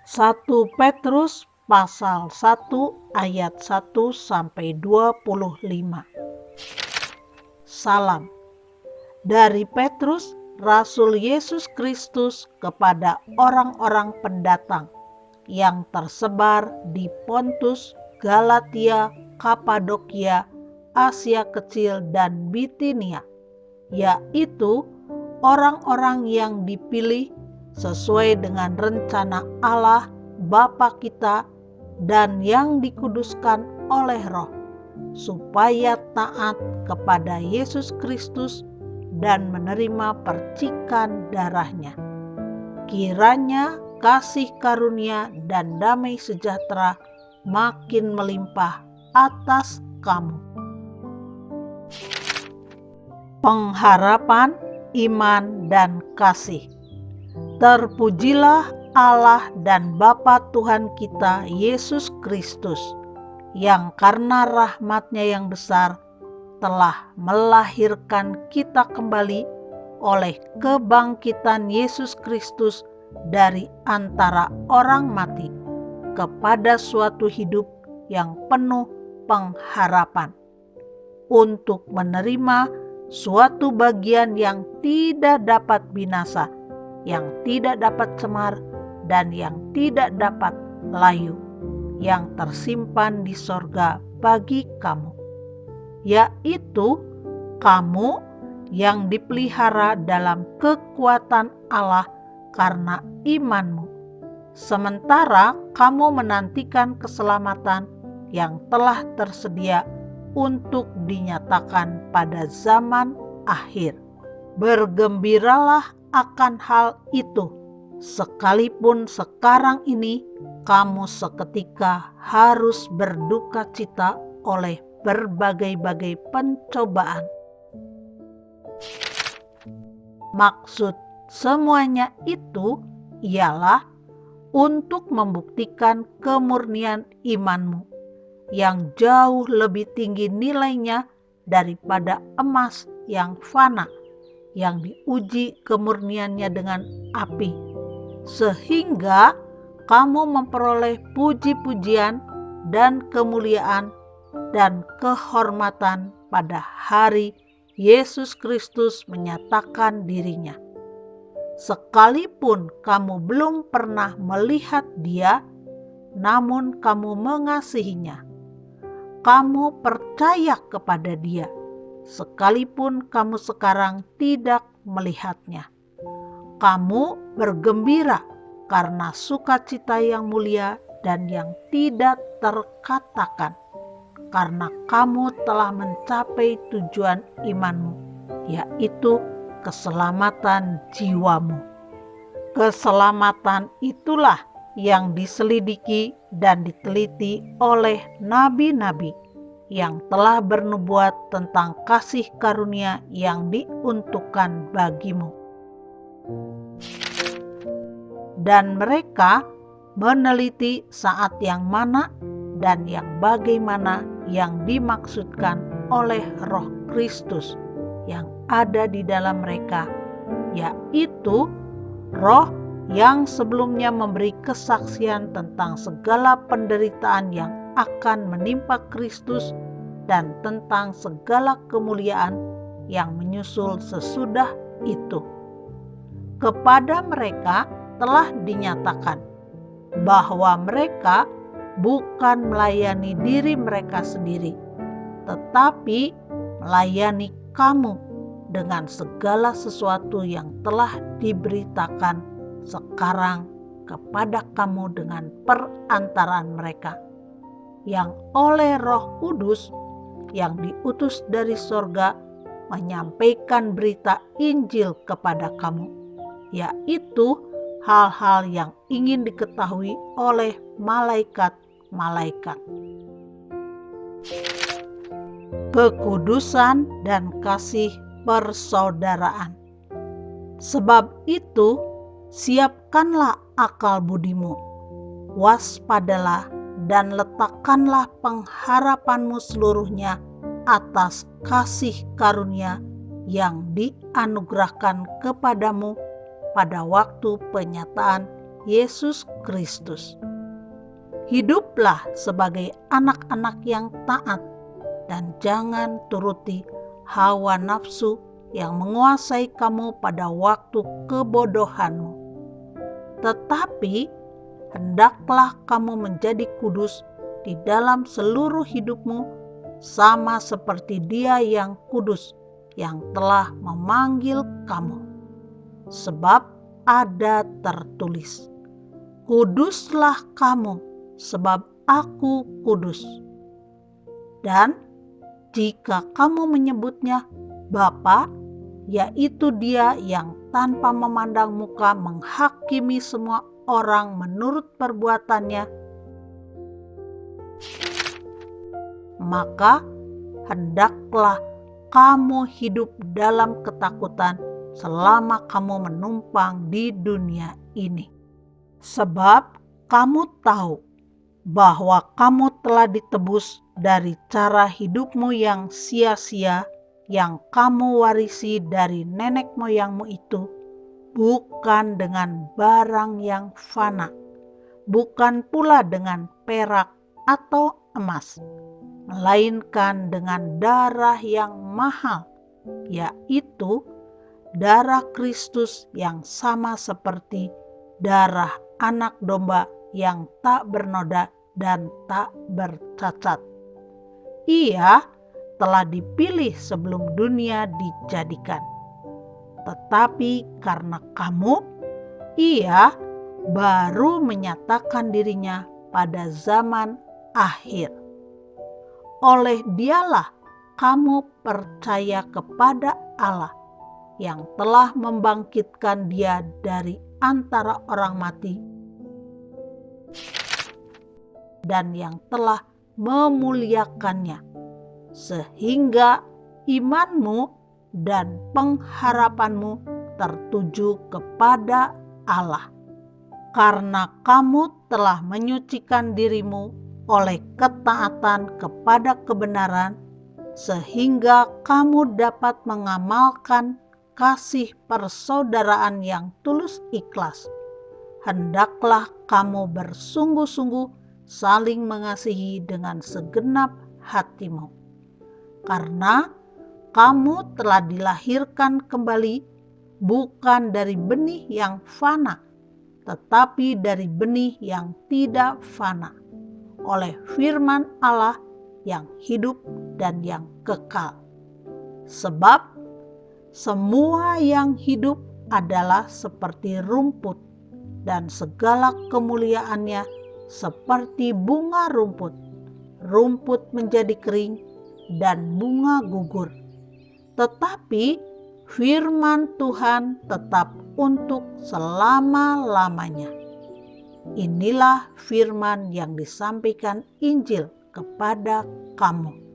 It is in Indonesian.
1 Petrus pasal 1 ayat 1 sampai 25. Salam dari Petrus, Rasul Yesus Kristus, kepada orang-orang pendatang yang tersebar di Pontus, Galatia, Kapadokia, Asia Kecil, dan Bitinia, yaitu orang-orang yang dipilih sesuai dengan rencana Allah Bapa kita dan yang dikuduskan oleh Roh, supaya taat kepada Yesus Kristus dan menerima percikan darahnya. Kiranya kasih karunia dan damai sejahtera makin melimpah atas kamu. Pengharapan, iman, dan kasih. Terpujilah Allah dan Bapa Tuhan kita Yesus Kristus, yang karena rahmat-Nya yang besar telah melahirkan kita kembali oleh kebangkitan Yesus Kristus dari antara orang mati kepada suatu hidup yang penuh pengharapan, untuk menerima suatu bagian yang tidak dapat binasa, yang tidak dapat cemar, dan yang tidak dapat layu, yang tersimpan di sorga bagi kamu, yaitu kamu yang dipelihara dalam kekuatan Allah karena imanmu, sementara kamu menantikan keselamatan yang telah tersedia untuk dinyatakan pada zaman akhir. Bergembiralah akan hal itu, sekalipun sekarang ini kamu seketika harus berduka cita oleh berbagai-bagai pencobaan. Maksud semuanya itu ialah untuk membuktikan kemurnian imanmu yang jauh lebih tinggi nilainya daripada emas yang fana, yang diuji kemurniannya dengan api, sehingga kamu memperoleh puji-pujian dan kemuliaan dan kehormatan pada hari Yesus Kristus menyatakan dirinya. Sekalipun kamu belum pernah melihat Dia, namun kamu mengasihinya. Kamu percaya kepada Dia, sekalipun kamu sekarang tidak melihatnya. Kamu bergembira karena sukacita yang mulia dan yang tidak terkatakan, karena kamu telah mencapai tujuan imanmu, yaitu keselamatan jiwamu. Keselamatan itulah yang diselidiki dan diteliti oleh nabi-nabi yang telah bernubuat tentang kasih karunia yang diuntukkan bagimu. Dan mereka meneliti saat yang mana dan yang bagaimana yang dimaksudkan oleh Roh Kristus yang ada di dalam mereka, yaitu Roh yang sebelumnya memberi kesaksian tentang segala penderitaan yang akan menimpa Kristus dan tentang segala kemuliaan yang menyusul sesudah itu. Kepada mereka telah dinyatakan bahwa mereka bukan melayani diri mereka sendiri, tetapi melayani kamu dengan segala sesuatu yang telah diberitakan sekarang kepada kamu dengan perantaraan mereka, yang oleh Roh Kudus yang diutus dari sorga menyampaikan berita Injil kepada kamu, yaitu hal-hal yang ingin diketahui oleh malaikat-malaikat. Kekudusan dan kasih persaudaraan. Sebab itu, siapkanlah akal budimu, waspadalah dan letakkanlah pengharapanmu seluruhnya atas kasih karunia yang dianugerahkan kepadamu pada waktu penyataan Yesus Kristus. Hiduplah sebagai anak-anak yang taat dan jangan turuti hawa nafsu yang menguasai kamu pada waktu kebodohanmu. Tetapi hendaklah kamu menjadi kudus di dalam seluruh hidupmu, sama seperti Dia yang kudus yang telah memanggil kamu. Sebab ada tertulis, "Kuduslah kamu, sebab Aku kudus." Dan jika kamu menyebutnya Bapa, yaitu Dia yang tanpa memandang muka menghakimi semua orang menurut perbuatannya, maka hendaklah kamu hidup dalam ketakutan selama kamu menumpang di dunia ini. Sebab kamu tahu bahwa kamu telah ditebus dari cara hidupmu yang sia-sia yang kamu warisi dari nenek moyangmu itu, bukan dengan barang yang fana, bukan pula dengan perak atau emas, melainkan dengan darah yang mahal, yaitu darah Kristus yang sama seperti darah anak domba yang tak bernoda dan tak bercacat. Ia telah dipilih sebelum dunia dijadikan. Tetapi karena kamu, Ia baru menyatakan dirinya pada zaman akhir. Oleh Dialah kamu percaya kepada Allah yang telah membangkitkan Dia dari antara orang mati dan yang telah memuliakannya, sehingga imanmu dan pengharapanmu tertuju kepada Allah. Karena kamu telah menyucikan dirimu oleh ketaatan kepada kebenaran, sehingga kamu dapat mengamalkan kasih persaudaraan yang tulus ikhlas. Hendaklah kamu bersungguh-sungguh saling mengasihi dengan segenap hatimu. Karena kamu telah dilahirkan kembali, bukan dari benih yang fana, tetapi dari benih yang tidak fana, oleh firman Allah yang hidup dan yang kekal. Sebab semua yang hidup adalah seperti rumput, dan segala kemuliaannya seperti bunga rumput. Rumput menjadi kering dan bunga gugur, tetapi firman Tuhan tetap untuk selama-lamanya. Inilah firman yang disampaikan Injil kepada kamu.